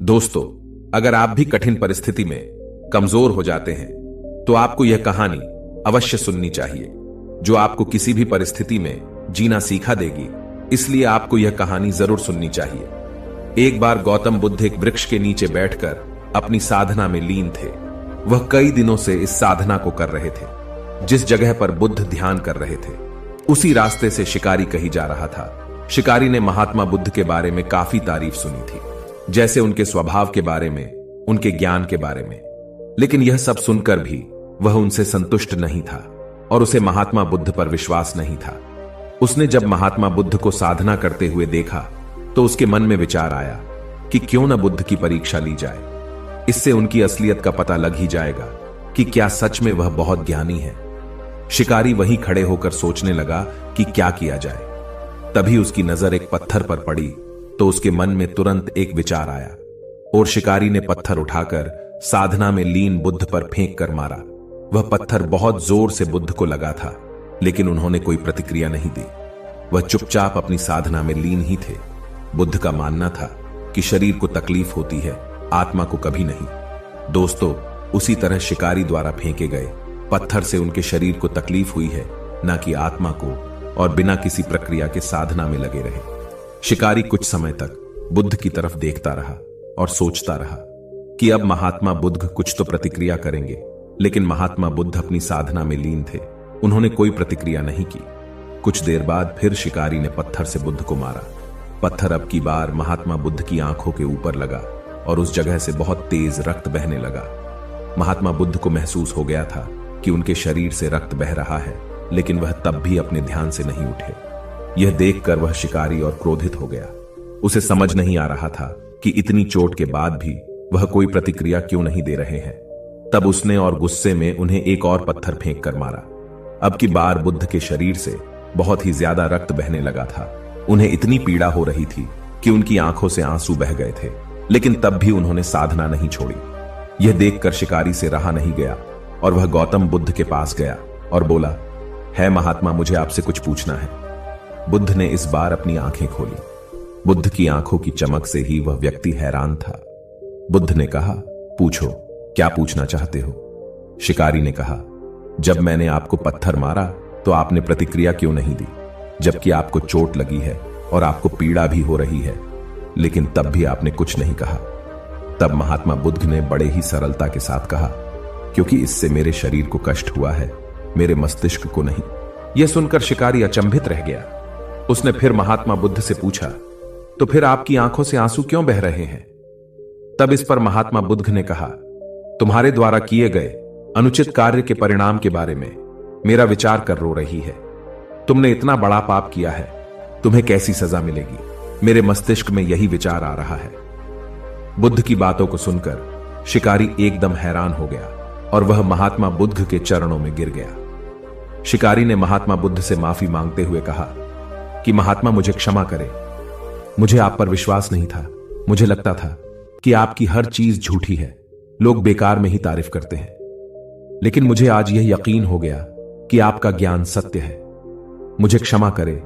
दोस्तों, अगर आप भी कठिन परिस्थिति में कमजोर हो जाते हैं तो आपको यह कहानी अवश्य सुननी चाहिए, जो आपको किसी भी परिस्थिति में जीना सीखा देगी। इसलिए आपको यह कहानी जरूर सुननी चाहिए। एक बार गौतम बुद्ध एक वृक्ष के नीचे बैठकर अपनी साधना में लीन थे। वह कई दिनों से इस साधना को कर रहे थे। जिस जगह पर बुद्ध ध्यान कर रहे थे, उसी रास्ते से शिकारी कहीं जा रहा था। शिकारी ने महात्मा बुद्ध के बारे में काफी तारीफ सुनी थी, जैसे उनके स्वभाव के बारे में, उनके ज्ञान के बारे में। लेकिन यह सब सुनकर भी वह उनसे संतुष्ट नहीं था और उसे महात्मा बुद्ध पर विश्वास नहीं था। उसने जब महात्मा बुद्ध को साधना करते हुए देखा तो उसके मन में विचार आया कि क्यों न बुद्ध की परीक्षा ली जाए। इससे उनकी असलियत का पता लग ही जाएगा कि क्या सच में वह बहुत ज्ञानी है। शिकारी वहीं खड़े होकर सोचने लगा कि क्या किया जाए। तभी उसकी नजर एक पत्थर पर पड़ी तो उसके मन में तुरंत एक विचार आया और शिकारी ने पत्थर उठाकर साधना में लीन बुद्ध पर फेंक कर मारा। वह पत्थर बहुत जोर से बुद्ध को लगा था, लेकिन उन्होंने कोई प्रतिक्रिया नहीं दी। वह चुपचाप अपनी साधना में लीन ही थे। बुद्ध का मानना था कि शरीर को तकलीफ होती है, आत्मा को कभी नहीं। दोस्तों, उसी तरह शिकारी द्वारा फेंके गए पत्थर से उनके शरीर को तकलीफ हुई है, न कि आत्मा को, और बिना किसी प्रक्रिया के साधना में लगे रहे। शिकारी कुछ समय तक बुद्ध की तरफ देखता रहा और सोचता रहा कि अब महात्मा बुद्ध कुछ तो प्रतिक्रिया करेंगे। लेकिन महात्मा बुद्ध अपनी साधना में लीन थे। उन्होंने कोई प्रतिक्रिया नहीं की। कुछ देर बाद फिर शिकारी ने पत्थर से बुद्ध को मारा। पत्थर अब की बार महात्मा बुद्ध की आंखों के ऊपर लगा और उस जगह से बहुत तेज रक्त बहने लगा। महात्मा बुद्ध को महसूस हो गया था कि उनके शरीर से रक्त बह रहा है, लेकिन वह तब भी अपने ध्यान से नहीं उठे। यह देखकर वह शिकारी और क्रोधित हो गया। उसे समझ नहीं आ रहा था कि इतनी चोट के बाद भी वह कोई प्रतिक्रिया क्यों नहीं दे रहे हैं। तब उसने और गुस्से में उन्हें एक और पत्थर फेंक कर मारा। अब की बार बुद्ध के शरीर से बहुत ही ज्यादा रक्त बहने लगा था। उन्हें इतनी पीड़ा हो रही थी कि उनकी आंखों से आंसू बह गए थे, लेकिन तब भी उन्होंने साधना नहीं छोड़ी। यह देखकर शिकारी से रहा नहीं गया और वह गौतम बुद्ध के पास गया और बोला, है महात्मा, मुझे आपसे कुछ पूछना है। बुद्ध ने इस बार अपनी आंखें खोली। बुद्ध की आंखों की चमक से ही वह व्यक्ति हैरान था। बुद्ध ने कहा, पूछो, क्या पूछना चाहते हो? शिकारी ने कहा, जब मैंने आपको पत्थर मारा तो आपने प्रतिक्रिया क्यों नहीं दी, जबकि आपको चोट लगी है और आपको पीड़ा भी हो रही है, लेकिन तब भी आपने कुछ नहीं कहा। तब महात्मा बुद्ध ने बड़े ही सरलता के साथ कहा, क्योंकि इससे मेरे शरीर को कष्ट हुआ है, मेरे मस्तिष्क को नहीं। यह सुनकर शिकारी अचंभित रह गया। उसने फिर महात्मा बुद्ध से पूछा, तो फिर आपकी आंखों से आंसू क्यों बह रहे हैं? तब इस पर महात्मा बुद्ध ने कहा, तुम्हारे द्वारा किए गए अनुचित कार्य के परिणाम के बारे में मेरा विचार कर रो रही है। तुमने इतना बड़ा पाप किया है, तुम्हें कैसी सजा मिलेगी? मेरे मस्तिष्क में यही विचार आ रहा है। बुद्ध की बातों को सुनकर शिकारी एकदम हैरान हो गया और वह महात्मा बुद्ध के चरणों में गिर गया। शिकारी ने महात्मा बुद्ध से माफी मांगते हुए कहा कि महात्मा, मुझे क्षमा करें। मुझे आप पर विश्वास नहीं था। मुझे लगता था कि आपकी हर चीज झूठी है, लोग बेकार में ही तारीफ करते हैं। लेकिन मुझे आज यह यकीन हो गया कि आपका ज्ञान सत्य है। मुझे क्षमा करें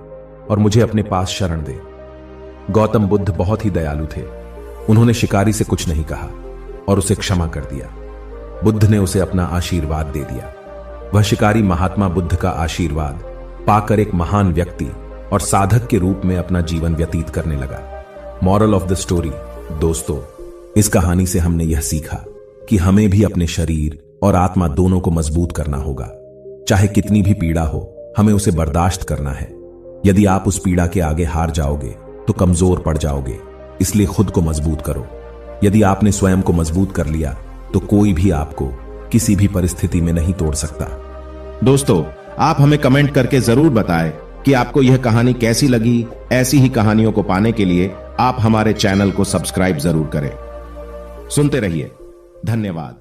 और मुझे अपने पास शरण दें। गौतम बुद्ध बहुत ही दयालु थे। उन्होंने शिकारी से कुछ नहीं कहा और उसे क्षमा कर दिया। बुद्ध ने उसे अपना आशीर्वाद दे दिया। वह शिकारी महात्मा बुद्ध का आशीर्वाद पाकर एक महान व्यक्ति और साधक के रूप में अपना जीवन व्यतीत करने लगा। मॉरल ऑफ द स्टोरी, दोस्तों, इस कहानी से हमने यह सीखा कि हमें भी अपने शरीर और आत्मा दोनों को मजबूत करना होगा। चाहे कितनी भी पीड़ा हो, हमें उसे बर्दाश्त करना है। यदि आप उस पीड़ा के आगे हार जाओगे तो कमजोर पड़ जाओगे। इसलिए खुद को मजबूत करो। यदि आपने स्वयं को मजबूत कर लिया तो कोई भी आपको किसी भी परिस्थिति में नहीं तोड़ सकता। दोस्तों, आप हमें कमेंट करके जरूर बताएं कि आपको यह कहानी कैसी लगी। ऐसी ही कहानियों को पाने के लिए आप हमारे चैनल को सब्सक्राइब जरूर करें। सुनते रहिए। धन्यवाद।